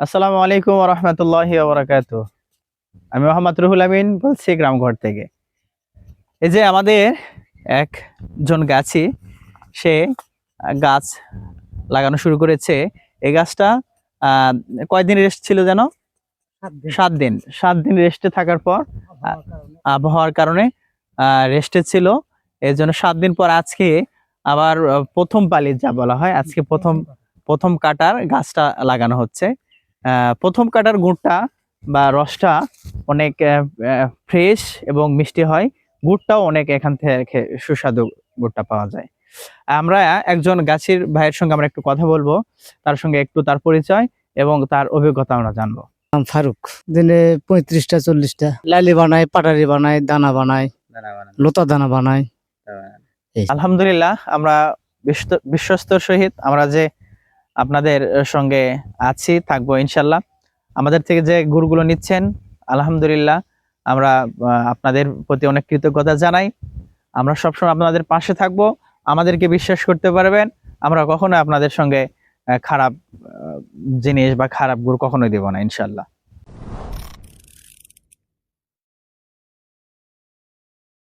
আসসালামু আলাইকুম ওয়া রাহমাতুল্লাহি ওয়া বারাকাতুহু। আমি মোহাম্মদ রুহুল আমিন বলছি গ্রামঘর থেকে। এই যে আমাদের একজন গাছি, সে গাছ লাগানো শুরু করেছে। এই গাছটা আহ, কয়দিন রেস্ট ছিল যেন? 7 দিন। 7 দিন রেস্টে থাকার পর আবহাওয়ার কারণে রেস্টে ছিল। এর জন্য 7 দিন পর আজকে আবার প্রথম পালি যা বলা হয়, আজকে প্রথম প্রথম কাটার গাছটা লাগানো হচ্ছে। প্রথম কাটার গুড়টা বা রসটা অনেক ফ্রেশ এবং মিষ্টি হয়। গুড়টাও অনেক এখান থেকে সুস্বাদু গুড়টা পাওয়া যায়। আমরা একজন গাছের ভাইয়ের সঙ্গে আমরা একটু কথা বলবো, তার সঙ্গে একটু তার পরিচয় এবং তার অভিজ্ঞতা আমরা জানবো। নাম ফারুক। দিনে 35টা 40টা লালি বানাই, পাটারি বানাই, দানা বানাই, লতা দানা বানাই। এই। আলহামদুলিল্লাহ, আমরা বিশ্বস্তর সহিত আমরা যে আপনাদের সঙ্গে আছি, থাকবো ইনশাল্লাহ। আমাদের থেকে যে গুড়গুলো নিচ্ছেন, আলহামদুলিল্লাহ আমরা আপনাদের প্রতি অনেক কৃতজ্ঞতা জানাই। আমরা সবসময় আপনাদের পাশে থাকবো, আমাদেরকে বিশ্বাস করতে পারবেন। আমরা কখনো আপনাদের সঙ্গে খারাপ জিনিস বা খারাপ গুড় কখনোই দেব না ইনশাল্লাহ।